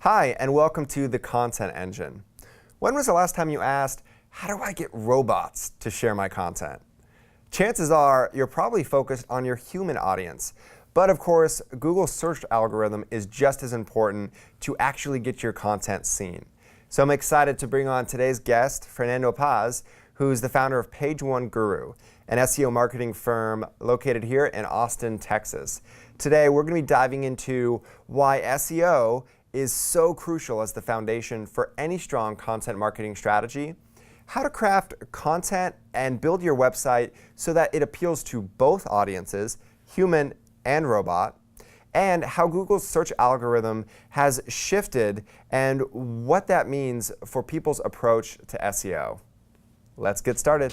Hi, and welcome to the Content Engine. When was the last time you asked, how do I get robots to share my content? Chances are you're probably focused on your human audience. But of course, Google's search algorithm is just as important to actually get your content seen. So I'm excited to bring on today's guest, Fernando Paz, who's the founder of Page One Guru, an SEO marketing firm located here in Austin, Texas. Today, we're going to be diving into why SEO is so crucial as the foundation for any strong content marketing strategy, how to craft content and build your website so that it appeals to both audiences, human and robot, and how Google's search algorithm has shifted and what that means for people's approach to SEO. Let's get started.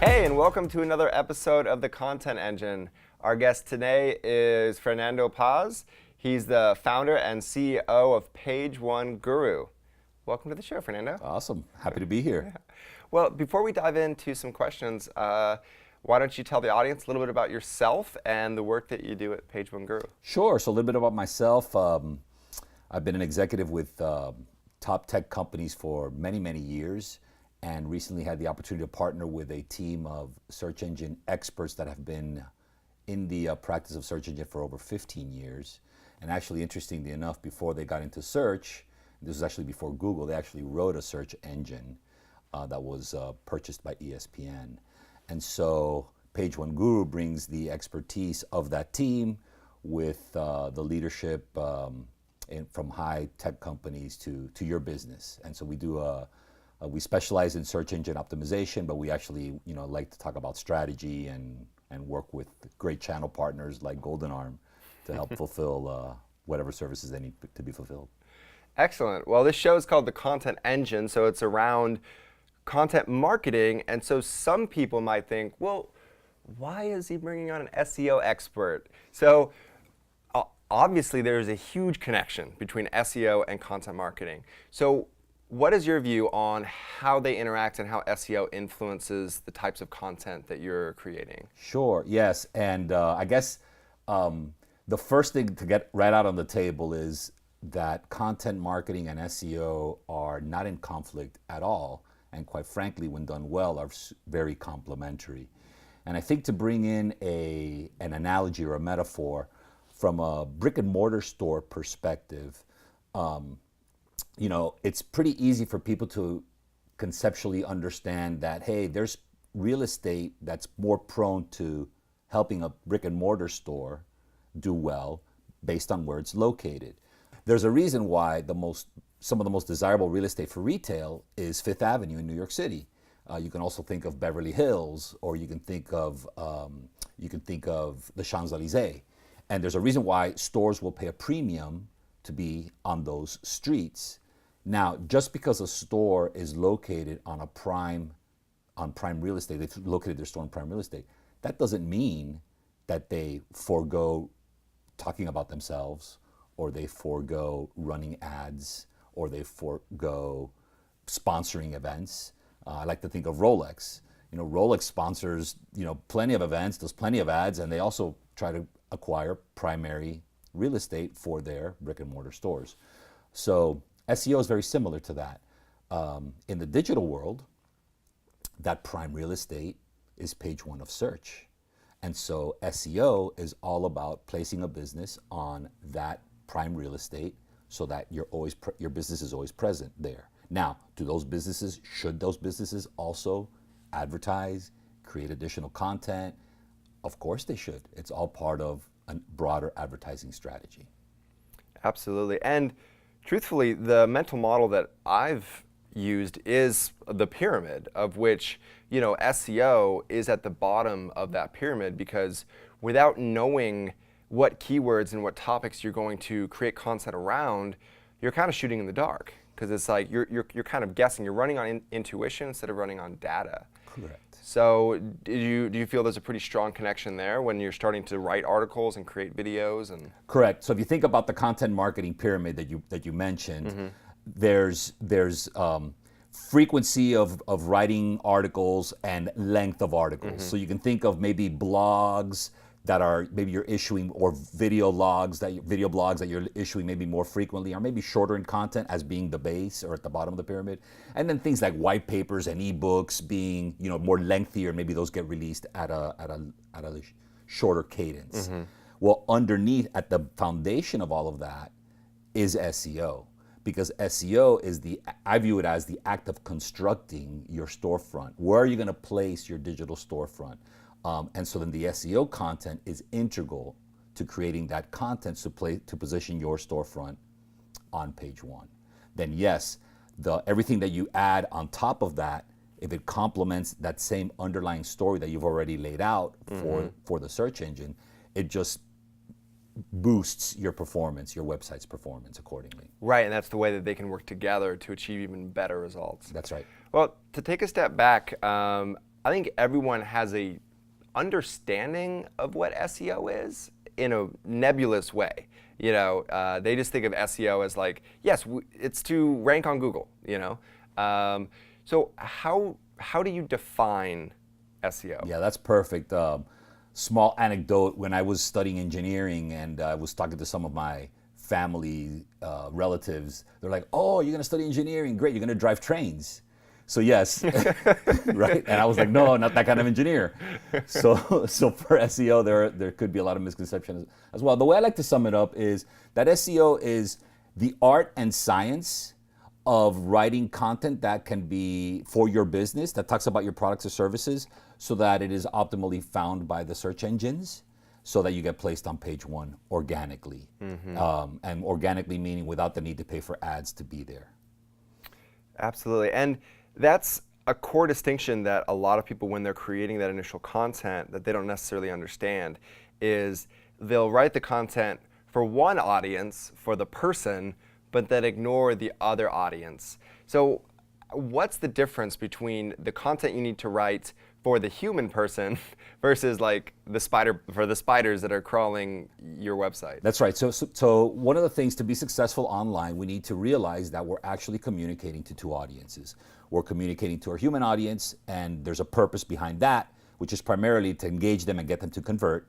Hey, and welcome to another episode of the Content Engine. Our guest today is Fernando Paz. He's the founder and CEO of Page One Guru. Welcome to the show, Fernando. Awesome. Happy to be here. Well, before we dive into some questions, why don't you tell the audience a little bit about yourself and the work that you do at Page One Guru? Sure. So a little bit about myself. I've been an executive with top tech companies for many, many years, and recently had the opportunity to partner with a team of search engine experts that have been in the practice of search engine for over 15 years. And actually, interestingly enough, before they got into search, this was actually before Google, they actually wrote a search engine that was purchased by ESPN. And so Page One Guru brings the expertise of that team with the leadership from high tech companies to your business. And so we do we specialize in search engine optimization, but we actually like to talk about strategy and work with great channel partners like Golden Arm to help fulfill whatever services they need to be fulfilled. Excellent. Well, this show is called The Content Engine, so it's around content marketing. And so some people might think, well, why is he bringing on an SEO expert? So obviously, there's a huge connection between SEO and content marketing. So what is your view on how they interact and how SEO influences the types of content that you're creating? Sure, yes. And I guess the first thing to get right out on the table is that content marketing and SEO are not in conflict at all. And quite frankly, when done well, are very complementary. And I think to bring in an analogy or a metaphor from a brick and mortar store perspective, it's pretty easy for people to conceptually understand that, hey, there's real estate that's more prone to helping a brick and mortar store do well based on where it's located. There's a reason why some of the most desirable real estate for retail is Fifth Avenue in New York City. You can also think of Beverly Hills, or you can think of the Champs-Élysées. And there's a reason why stores will pay a premium to be on those streets. Now, just because a store is located on prime real estate, they've located their store on prime real estate, that doesn't mean that they forego talking about themselves, or they forego running ads, or they forego sponsoring events. I like to think of Rolex. Rolex sponsors plenty of events, does plenty of ads, and they also try to acquire primary real estate for their brick and mortar stores. So SEO is very similar to that. In the digital world, that prime real estate is page one of search. And so SEO is all about placing a business on that prime real estate so that your business is always present there. Now, should those businesses also advertise, create additional content? Of course they should. It's all part of a broader advertising strategy. Absolutely. And truthfully, the mental model that I've used is the pyramid, of which SEO is at the bottom of that pyramid, because without knowing what keywords and what topics you're going to create content around, you're kind of shooting in the dark, because it's like you're kind of guessing. You're running on intuition instead of running on data. Correct. So do you feel there's a pretty strong connection there when you're starting to write articles and create videos? And Correct. So if you think about the content marketing pyramid that you mentioned, there's frequency of writing articles and length of articles. So you can think of maybe blogs that are maybe you're issuing, or video blogs that you're issuing maybe more frequently, or maybe shorter in content as being the base or at the bottom of the pyramid. And then things like white papers and ebooks being, more lengthier, maybe those get released at a shorter cadence. Well, underneath, at the foundation of all of that is SEO. Because SEO is I view it as the act of constructing your storefront. Where are you going to place your digital storefront? And so then the SEO content is integral to creating that content to position your storefront on page one. Then yes, everything that you add on top of that, if it complements that same underlying story that you've already laid out for the search engine, it just boosts your performance, your website's performance accordingly. Right, and that's the way that they can work together to achieve even better results. That's right. Well, to take a step back, I think everyone has a understanding of what SEO is in a nebulous way. They just think of SEO as like, yes, it's to rank on Google. So how do you define SEO? Yeah, that's perfect. Small anecdote, when I was studying engineering and I was talking to some of my family relatives, they're like, oh, you're going to study engineering? Great, you're going to drive trains. So yes, right? And I was like, no, not that kind of engineer. So for SEO, there could be a lot of misconceptions as well. The way I like to sum it up is that SEO is the art and science of writing content that can be for your business, that talks about your products or services, so that it is optimally found by the search engines, so that you get placed on page one organically. And organically meaning without the need to pay for ads to be there. Absolutely. And that's a core distinction that a lot of people, when they're creating that initial content that they don't necessarily understand, is they'll write the content for one audience, for the person, but then ignore the other audience. So what's the difference between the content you need to write for the human person versus like the spiders that are crawling your website? That's right. So one of the things, to be successful online, we need to realize that we're actually communicating to two audiences. We're communicating to our human audience, and there's a purpose behind that, which is primarily to engage them and get them to convert.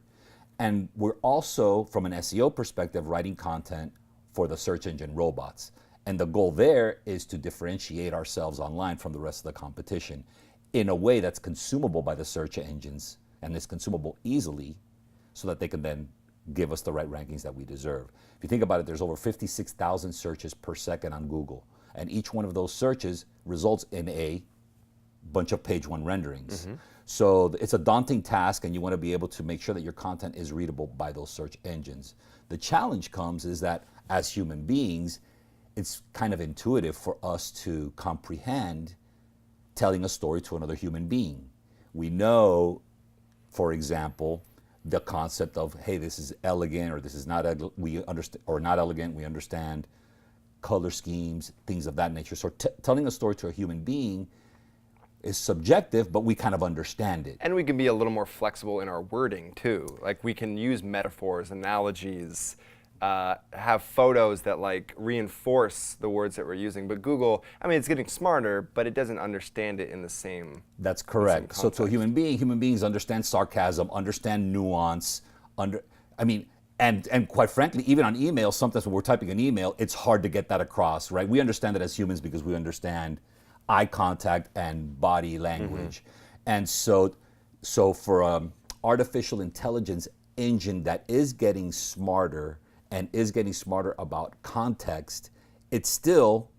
And we're also, from an SEO perspective, writing content for the search engine robots. And the goal there is to differentiate ourselves online from the rest of the competition in a way that's consumable by the search engines and is consumable easily, so that they can then give us the right rankings that we deserve. If you think about it, there's over 56,000 searches per second on Google, and each one of those searches results in a bunch of page one renderings. So it's a daunting task, and you want to be able to make sure that your content is readable by those search engines. The challenge comes is that as human beings, it's kind of intuitive for us to comprehend telling a story to another human being. We know, for example, the concept of, hey, this is elegant, or this is not, we understand, or not elegant. We understand color schemes, things of that nature. So telling a story to a human being is subjective, but we kind of understand it. And we can be a little more flexible in our wording too. Like we can use metaphors, analogies, have photos that like reinforce the words that we're using. But Google, I mean, it's getting smarter, but it doesn't understand it in the same. That's correct. So to a human beings understand sarcasm, understand nuance, and quite frankly, even on email, sometimes when we're typing an email, it's hard to get that across, right? We understand that as humans because we understand eye contact and body language. And so for artificial intelligence engine that is getting smarter and is getting smarter about context, it's still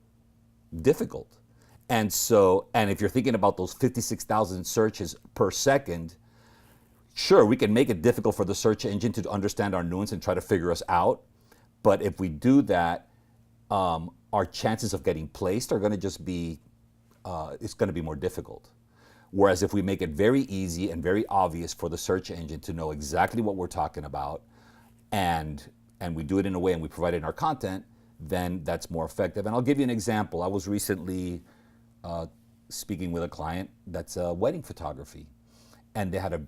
difficult. And if you're thinking about those 56,000 searches per second, sure, we can make it difficult for the search engine to understand our nuance and try to figure us out. But if we do that, our chances of getting placed are going to just be, it's going to be more difficult. Whereas if we make it very easy and very obvious for the search engine to know exactly what we're talking about, and we do it in a way and we provide it in our content, then that's more effective. And I'll give you an example. I was recently speaking with a client that's wedding photography, and they had a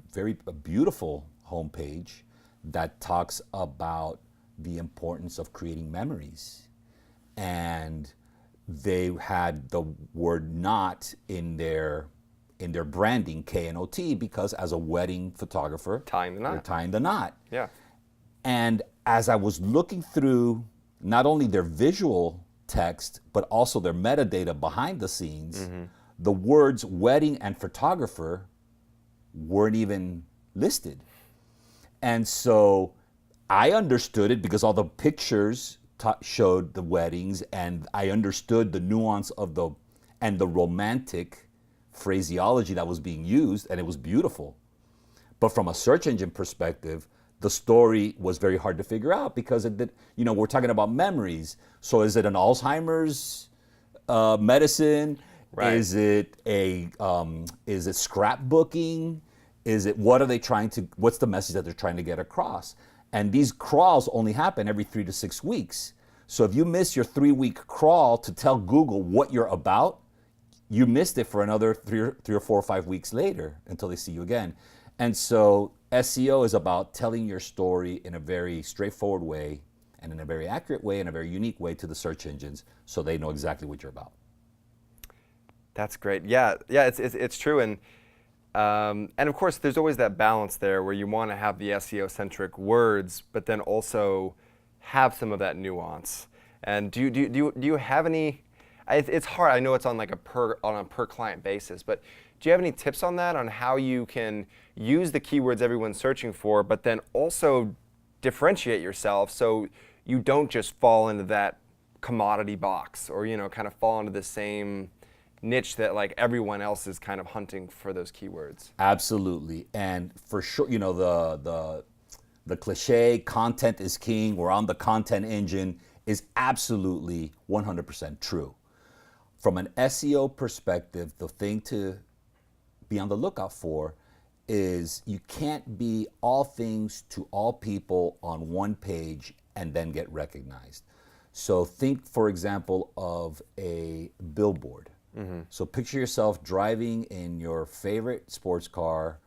beautiful homepage that talks about the importance of creating memories. And they had the word "not" in their branding, KNOT, because as a wedding photographer, Tying the knot. you're tying the knot. Yeah. And as I was looking through not only their visual text, but also their metadata behind the scenes, the words wedding and photographer weren't even listed. And so I understood it because all the pictures showed the weddings, and I understood the nuance of the romantic phraseology that was being used, and it was beautiful. But from a search engine perspective, the story was very hard to figure out because we're talking about memories. So is it an Alzheimer's medicine? Right. Is it scrapbooking? What's the message that they're trying to get across? And these crawls only happen every 3 to 6 weeks. So if you miss your 3-week crawl to tell Google what you're about, you missed it for another 3 or 4 or 5 weeks later until they see you again. And so SEO is about telling your story in a very straightforward way and in a very accurate way and a very unique way to the search engines so they know exactly what you're about. That's great. Yeah, it's true. And of course, there's always that balance there where you want to have the SEO-centric words, but then also have some of that nuance. And do you have any? It's hard. I know it's on a per client basis, but do you have any tips on that, on how you can use the keywords everyone's searching for, but then also differentiate yourself so you don't just fall into that commodity box or kind of fall into the same niche that everyone else is kind of hunting for those keywords? Absolutely. And for sure, the cliche, content is king, we're on the content engine, is absolutely 100% true. From an SEO perspective, the thing to be on the lookout for is you can't be all things to all people on one page and then get recognized. So think, for example, of a billboard. So picture yourself driving in your favorite sports car,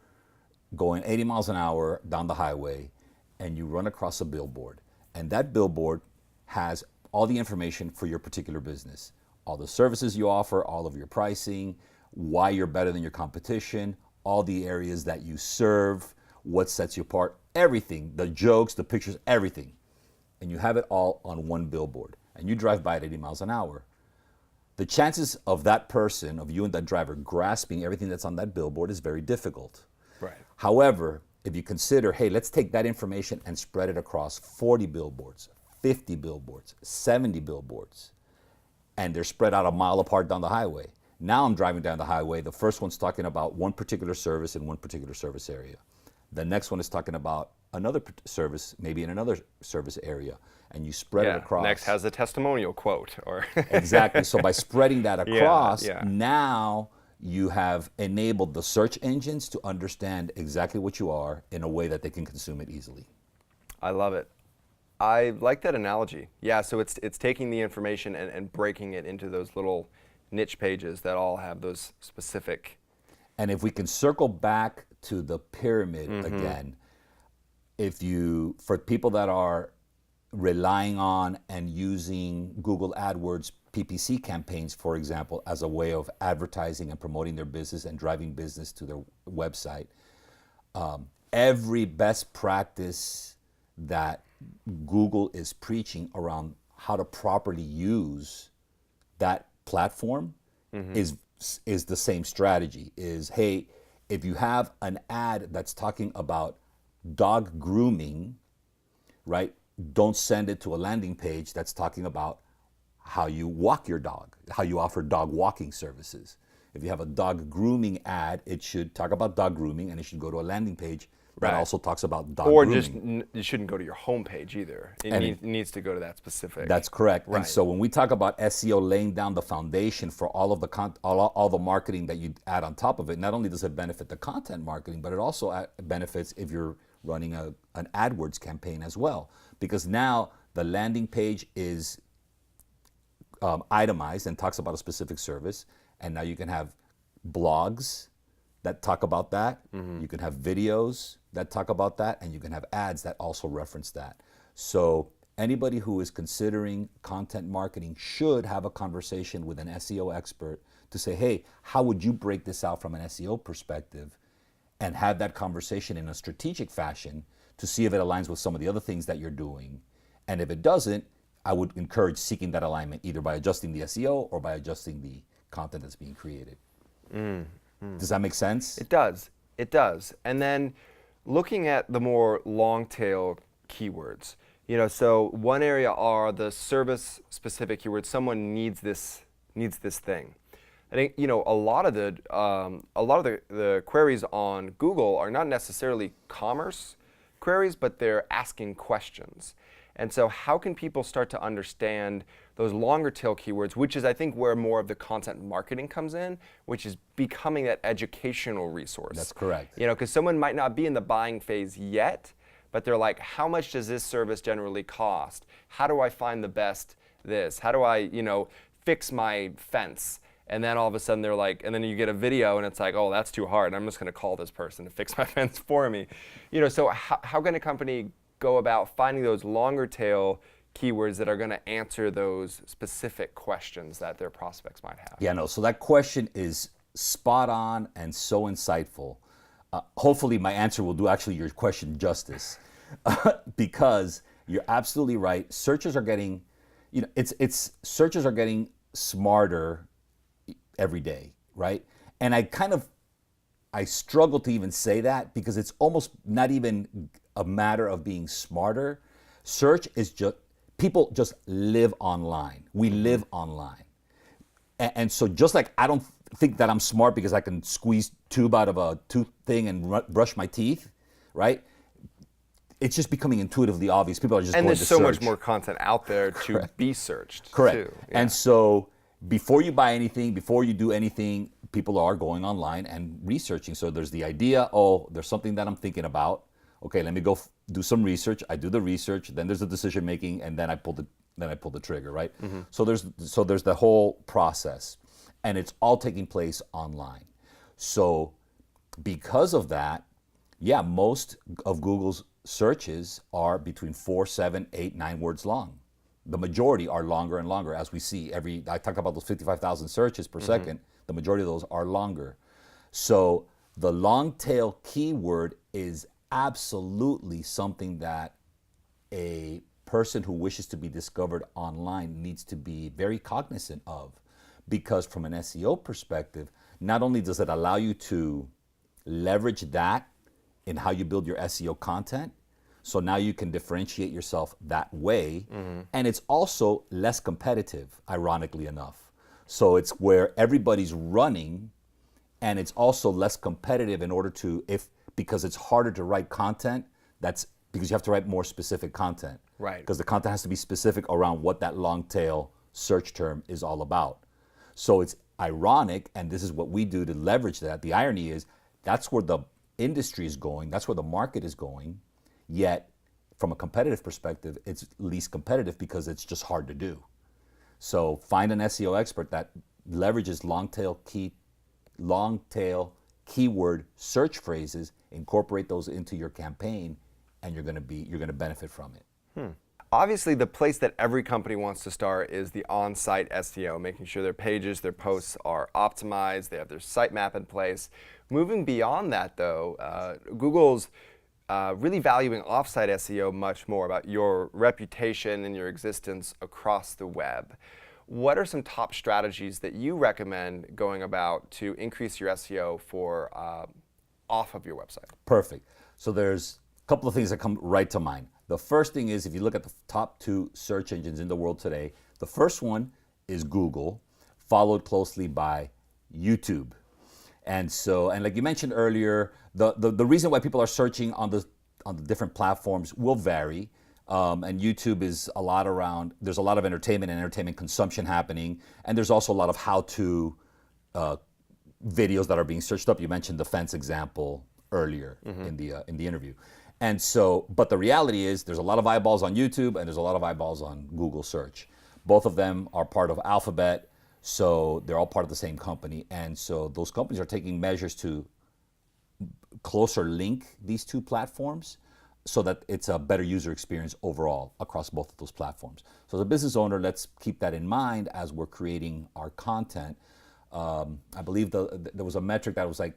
going 80 miles an hour down the highway, and you run across a billboard. And that billboard has all the information for your particular business. All the services you offer, all of your pricing, why you're better than your competition, all the areas that you serve, what sets you apart, everything, the jokes, the pictures, everything. And you have it all on one billboard. And you drive by at 80 miles an hour. The chances of that person, of you and that driver, grasping everything that's on that billboard is very difficult. Right. However, if you consider, hey, let's take that information and spread it across 40 billboards, 50 billboards, 70 billboards, and they're spread out a mile apart down the highway. Now I'm driving down the highway. The first one's talking about one particular service in one particular service area. The next one is talking about another service, maybe in another service area, and you spread it across. Next has a testimonial quote. Or Exactly. So by spreading that across, now you have enabled the search engines to understand exactly what you are in a way that they can consume it easily. I love it. I like that analogy. Yeah, so it's taking the information and breaking it into those little niche pages that all have those specific. And if we can circle back to the pyramid again, for people that are relying on and using Google AdWords PPC campaigns, for example, as a way of advertising and promoting their business and driving business to their website, every best practice that Google is preaching around how to properly use that platform is the same strategy. Is, hey, if you have an ad that's talking about dog grooming, right? Don't send it to a landing page that's talking about how you walk your dog, how you offer dog walking services. If you have a dog grooming ad, it should talk about dog grooming, and it should go to a landing page that also talks about dog grooming. Or just, it shouldn't go to your homepage either. It needs to go to that specific. That's correct. Right. And so when we talk about SEO laying down the foundation for all of the all the marketing that you add on top of it, not only does it benefit the content marketing, but it also benefits if you're running an AdWords campaign as well. Because now the landing page is itemized and talks about a specific service, and now you can have blogs that talk about that. You can have videos that talk about that, and you can have ads that also reference that. So anybody who is considering content marketing should have a conversation with an SEO expert to say, hey, how would you break this out from an SEO perspective, and have that conversation in a strategic fashion to see if it aligns with some of the other things that you're doing. And if it doesn't, I would encourage seeking that alignment either by adjusting the SEO or by adjusting the content that's being created. Does that make sense? It does. It does. And then looking at the more long tail keywords, so one area are the service specific keywords. Someone needs this thing. I think a lot of the queries on Google are not necessarily commerce queries, but they're asking questions. And so how can people start to understand those longer tail keywords, which is, I think, where more of the content marketing comes in, which is becoming that educational resource. That's correct. Because someone might not be in the buying phase yet, but they're like, how much does this service generally cost? How do I find the best this? How do I, fix my fence? And then all of a sudden they're like, and then you get a video and it's like, oh, that's too hard. I'm just going to call this person to fix my fence for me. So how can a company go about finding those longer tail keywords that are going to answer those specific questions that their prospects might have? Yeah, no, so that question is spot on and so insightful. Hopefully my answer will do actually your question justice, because you're absolutely right. Searchers are getting, searchers are getting smarter every day, right? And I struggle to even say that because it's almost not even a matter of being smarter. Search is just, people just live online. We live online. And so just like I don't think that I'm smart because I can squeeze tube out of a tooth thing and brush my teeth, right? It's just becoming intuitively obvious. People are just going to search. And there's so much more content out there to be searched. Correct. Too. Yeah. And so before you buy anything, before you do anything, people are going online and researching. So there's the idea, oh, there's something that I'm thinking about. Okay, let me go do some research. I do the research, then there's the decision making, and then I pull the trigger, right? Mm-hmm. So there's the whole process, and it's all taking place online. So because of that, yeah, most of Google's searches are between 4, 7, 8, 9 words long. The majority are longer and longer, as we see I talked about those 55,000 searches per second. The majority of those are longer. So the long tail keyword is absolutely something that a person who wishes to be discovered online needs to be very cognizant of, because from an SEO perspective, not only does it allow you to leverage that in how you build your SEO content, so now you can differentiate yourself that way, and it's also less competitive, ironically enough. So it's where everybody's running, and it's also less competitive in order to, because it's harder to write content, that's because you have to write more specific content. Right. Because the content has to be specific around what that long tail search term is all about. So it's ironic, and this is what we do to leverage that. The irony is that's where the industry is going, that's where the market is going, yet from a competitive perspective, it's least competitive because it's just hard to do. So find an SEO expert that leverages long tail keyword search phrases, incorporate those into your campaign, and you're going to benefit from it. Obviously, the place that every company wants to start is the on-site SEO, making sure their pages, their posts are optimized, they have their sitemap in place. Moving beyond that, though, Google's really valuing off-site SEO much more, about your reputation and your existence across the web. What are some top strategies that you recommend going about to increase your SEO for off of your website? Perfect. So there's a couple of things that come right to mind. The first thing is, if you look at the top 2 search engines in the world today, the first one is Google, followed closely by YouTube. And like you mentioned earlier, the reason why people are searching on the different platforms will vary. And YouTube is a lot around, there's a lot of entertainment and entertainment consumption happening. And there's also a lot of how-to videos that are being searched up. You mentioned the fence example earlier in the interview. And so, but the reality is there's a lot of eyeballs on YouTube and there's a lot of eyeballs on Google search. Both of them are part of Alphabet, so they're all part of the same company. And so those companies are taking measures to closer link these two platforms so that it's a better user experience overall across both of those platforms. So as a business owner, let's keep that in mind as we're creating our content. I believe there was a metric that was like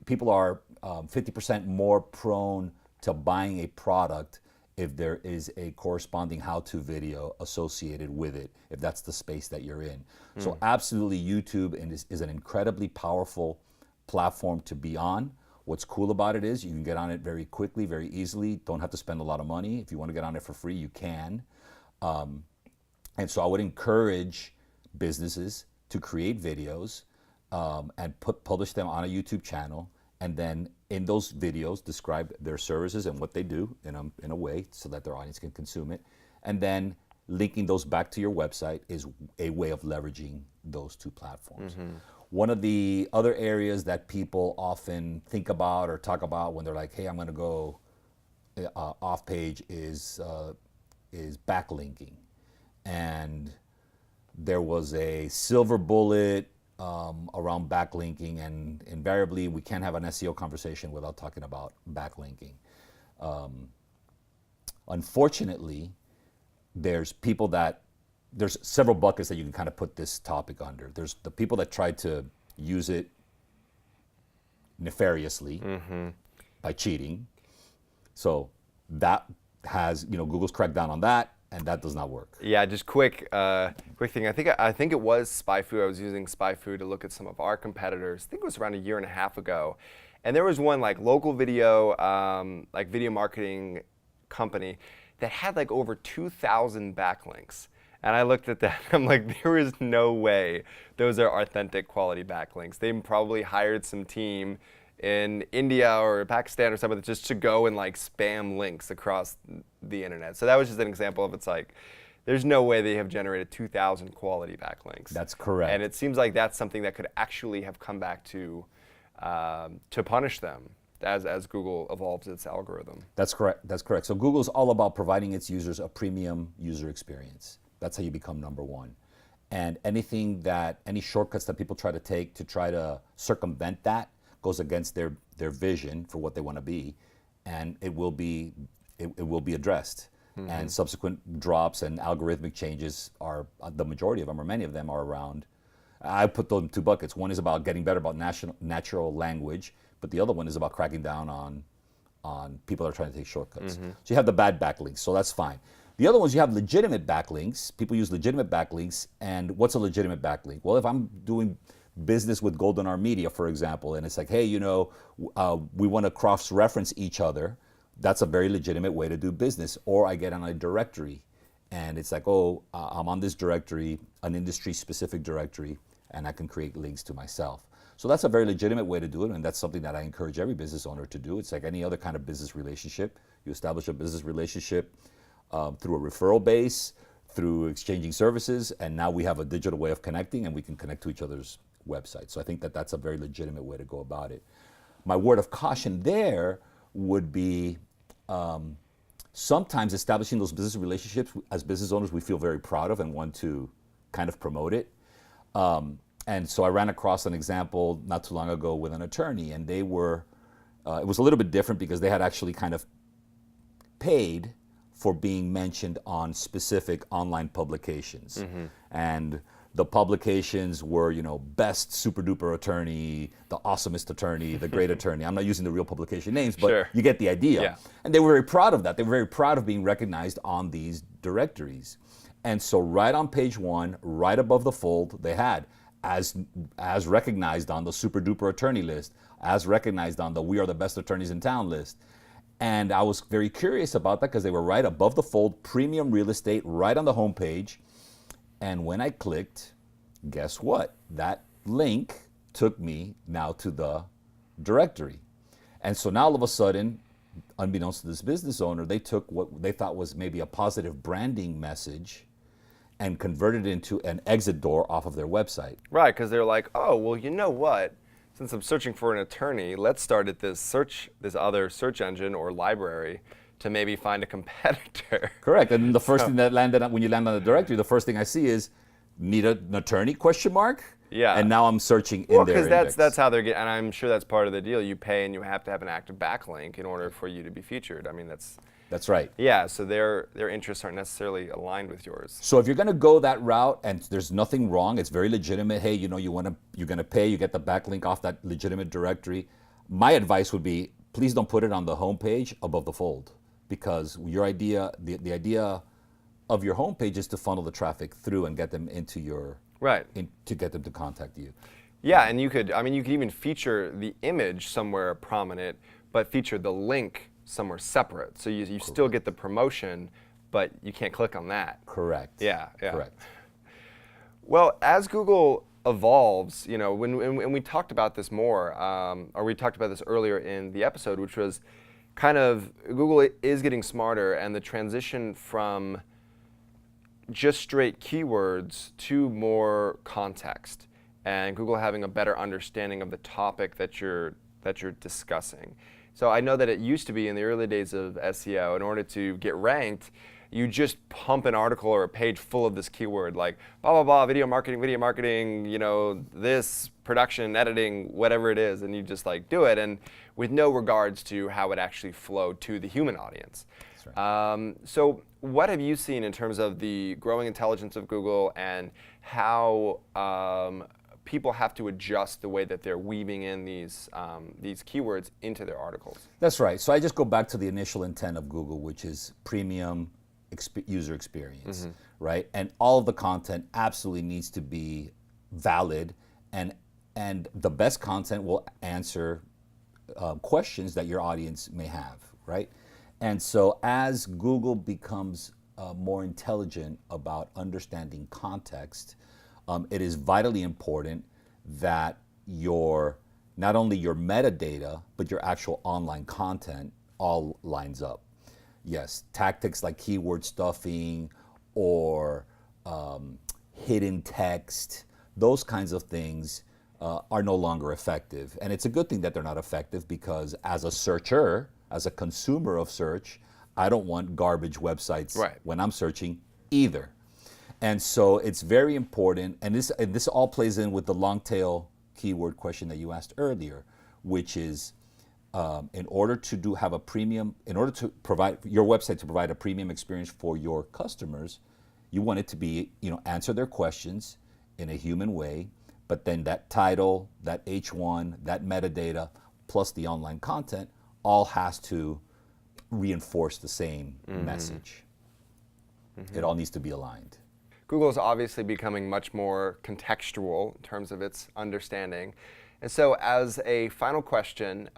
people are 50% more prone to buying a product if there is a corresponding how-to video associated with it, if that's the space that you're in. So absolutely, YouTube is an incredibly powerful platform to be on. What's cool about it is you can get on it very quickly, very easily, don't have to spend a lot of money. If you want to get on it for free, you can. And so I would encourage businesses to create videos and publish them on a YouTube channel, and then in those videos describe their services and what they do in a way so that their audience can consume it. And then linking those back to your website is a way of leveraging those two platforms. One of the other areas that people often think about or talk about when they're like, hey, I'm going to go off page is backlinking. And there was a silver bullet around backlinking, and invariably we can't have an SEO conversation without talking about backlinking. Unfortunately, there's several buckets that you can kind of put this topic under. There's the people that try to use it nefariously by cheating. So that has, Google's cracked down on that, and that does not work. Yeah, just quick thing. I think it was SpyFu. I was using SpyFu to look at some of our competitors. I think it was around a year and a half ago, and there was one like local video, like video marketing company that had like over 2,000 backlinks. And I looked at that, I'm like, there is no way those are authentic quality backlinks. They probably hired some team in India or Pakistan or something just to go and like spam links across the internet. So that was just an example of, it's like, there's no way they have generated 2,000 quality backlinks. That's correct. And it seems like that's something that could actually have come back to punish them as Google evolves its algorithm. That's correct. That's correct. So Google's all about providing its users a premium user experience. That's how you become number one. And any shortcuts that people try to take to try to circumvent that goes against their vision for what they want to be, and it will be addressed. And subsequent drops and algorithmic changes are, the majority of them, or many of them, are around. I put those in two buckets. One is about getting better about natural language, but the other one is about cracking down on people that are trying to take shortcuts. So you have the bad backlinks, so that's fine. The other ones, you have legitimate backlinks. People use legitimate backlinks. And what's a legitimate backlink? Well, if I'm doing business with Golden R Media, for example, and it's like, hey, we want to cross-reference each other, that's a very legitimate way to do business. Or I get on a directory, and it's like, I'm on this directory, an industry-specific directory, and I can create links to myself. So that's a very legitimate way to do it, and that's something that I encourage every business owner to do. It's like any other kind of business relationship. You establish a business relationship through a referral base, through exchanging services, and now we have a digital way of connecting, and we can connect to each other's websites. So I think that that's a very legitimate way to go about it. My word of caution there would be sometimes establishing those business relationships as business owners we feel very proud of and want to kind of promote it. And so I ran across an example not too long ago with an attorney, and they were, it was a little bit different because they had actually kind of paid for being mentioned on specific online publications. And the publications were, best super duper attorney, the awesomest attorney, the great attorney. I'm not using the real publication names, but you get the idea. Yeah. And they were very proud of that. They were very proud of being recognized on these directories. And so right on page one, right above the fold, they had as recognized on the super duper attorney list, as recognized on the we are the best attorneys in town list. And I was very curious about that because they were right above the fold, premium real estate, right on the homepage. And when I clicked, guess what? That link took me now to the directory. And so now all of a sudden, unbeknownst to this business owner, they took what they thought was maybe a positive branding message and converted it into an exit door off of their website. Right, because they're like, oh, well, you know what? Since I'm searching for an attorney, let's start at this other search engine or library to maybe find a competitor. Correct, and then the first thing that landed when you land on the directory, the first thing I see is need an attorney, question mark? Yeah. And now I'm searching Well, in their because index. that's how they're getting, and I'm sure that's part of the deal. You pay and you have to have an active backlink in order for you to be featured. I mean, That's right. yeah, so their interests aren't necessarily aligned with yours. So if you're going to go that route, and there's nothing wrong, it's very legitimate. Hey, you're going to pay, you get the backlink off that legitimate directory. My advice would be, please don't put it on the homepage above the fold, because your idea, the idea of your homepage is to funnel the traffic through and get them into your to get them to contact you. Yeah, and you could even feature the image somewhere prominent, but feature the link somewhere separate. So you still get the promotion, but you can't click on that. Correct. Yeah. Correct. Well, as Google evolves, when we talked about this more, or we talked about this earlier in the episode, which was kind of Google is getting smarter, and the transition from just straight keywords to more context, and Google having a better understanding of the topic that you're discussing. So I know that it used to be in the early days of SEO, in order to get ranked, you just pump an article or a page full of this keyword, like blah, blah, blah, video marketing, this, production, editing, whatever it is, and you just do it, and with no regards to how it actually flowed to the human audience. That's right. So what have you seen in terms of the growing intelligence of Google, and how people have to adjust the way that they're weaving in these keywords into their articles? That's right. So I just go back to the initial intent of Google, which is premium user experience, right? And all of the content absolutely needs to be valid, and the best content will answer questions that your audience may have, right? And so as Google becomes more intelligent about understanding context, it is vitally important that not only your metadata, but your actual online content all lines up. Yes, tactics like keyword stuffing or hidden text, those kinds of things are no longer effective. And it's a good thing that they're not effective, because as a searcher, as a consumer of search, I don't want garbage websites when I'm searching either. And so it's very important, and this all plays in with the long tail keyword question that you asked earlier, which is in order to provide your website to provide a premium experience for your customers, you want it to be, answer their questions in a human way, but then that title, that H1, that metadata, plus the online content all has to reinforce the same message. It all needs to be aligned. Google is obviously becoming much more contextual in terms of its understanding. And so as a final question,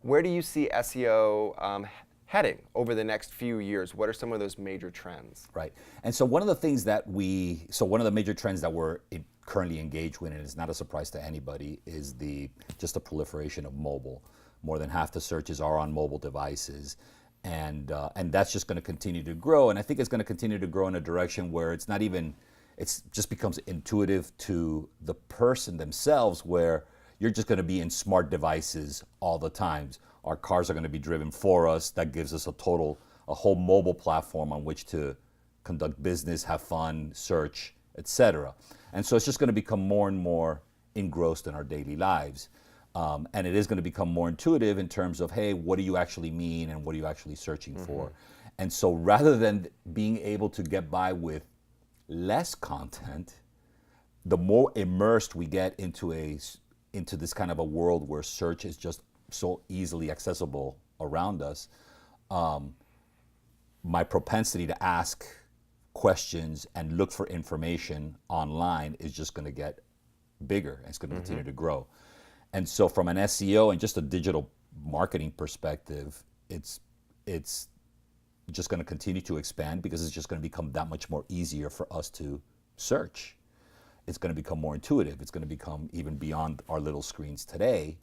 where do you see SEO heading over the next few years? What are some of those major trends? Right. And so one of the major trends that we're currently engaged with, and it's not a surprise to anybody, is just the proliferation of mobile. More than half the searches are on mobile devices. And that's just going to continue to grow. And I think it's going to continue to grow in a direction where it just becomes intuitive to the person themselves, where you're just going to be in smart devices all the time. Our cars are going to be driven for us. That gives us a whole mobile platform on which to conduct business, have fun, search, etc. And so it's just going to become more and more engrossed in our daily lives. And it is going to become more intuitive in terms of, hey, what do you actually mean and what are you actually searching for? And so rather than being able to get by with less content, the more immersed we get into this kind of a world where search is just so easily accessible around us, my propensity to ask questions and look for information online is just going to get bigger, and it's going to continue to grow. And so from an SEO and just a digital marketing perspective, it's just going to continue to expand, because it's just going to become that much more easier for us to search. It's going to become more intuitive. It's going to become even beyond our little screens today.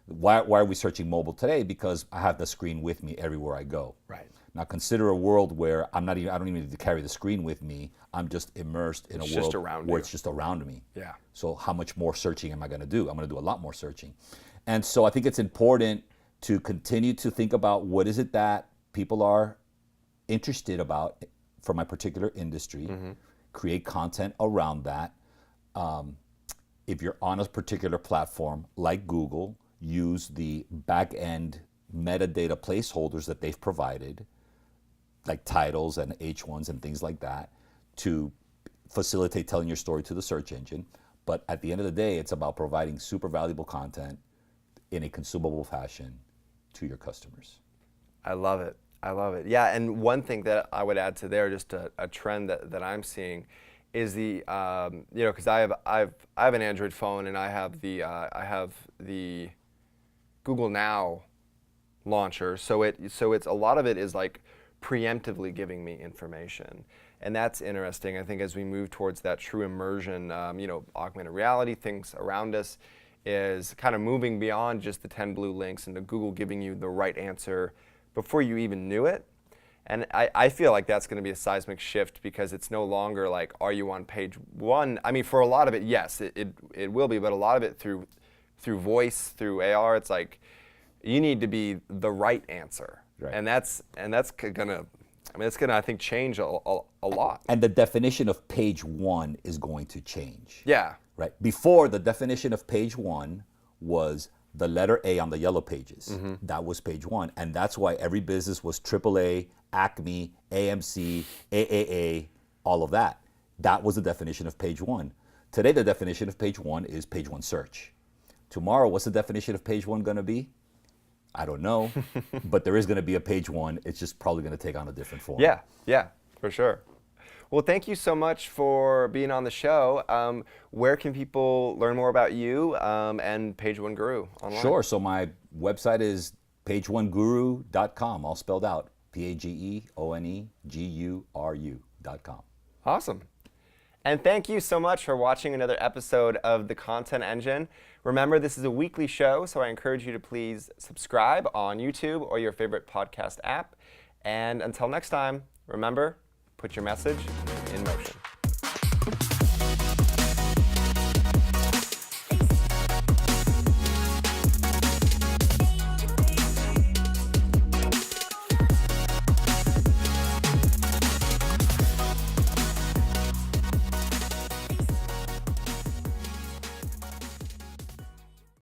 Why are we searching mobile today? Because I have the screen with me everywhere I go. Right. Now consider a world where I don't even need to carry the screen with me. I'm just immersed in a world where it's just around me. Yeah. So how much more searching am I going to do? I'm going to do a lot more searching. And so I think it's important to continue to think about what is it that people are interested about for my particular industry. create content around that. If you're on a particular platform like Google, use the back-end metadata placeholders that they've provided, like titles and H1s and things like that, to facilitate telling your story to the search engine. But at the end of the day, it's about providing super valuable content in a consumable fashion to your customers. I love it. I love it. Yeah, and one thing that I would add to there, just a trend that I'm seeing, is the because I have an Android phone, and I have the Google Now launcher. So it's a lot of it is like preemptively giving me information, and that's interesting. I think as we move towards that true immersion, augmented reality, things around us is kind of moving beyond just the 10 blue links into Google giving you the right answer before you even knew it. And I feel like that's going to be a seismic shift, because it's no longer like, are you on page 1? I mean, for a lot of it, yes, it will be, but a lot of it through voice, through AR, it's like you need to be the right answer. Right. And that's gonna, I think, change a lot. And the definition of page 1 is going to change. Yeah. Right. Before, the definition of page 1 was the letter A on the yellow pages. Mm-hmm. That was page 1. And that's why every business was AAA, Acme, AMC, AAA, all of that. That was the definition of page 1. Today, the definition of page 1 is page 1 search. Tomorrow, what's the definition of page 1 going to be? I don't know, but there is going to be a page 1. It's just probably going to take on a different form. Yeah, for sure. Well, thank you so much for being on the show. Where can people learn more about you and Page One Guru online? Sure. So my website is pageoneguru.com, all spelled out. pageoneguru.com. Awesome. And thank you so much for watching another episode of The Content Engine. Remember, this is a weekly show, so I encourage you to please subscribe on YouTube or your favorite podcast app. And until next time, remember, put your message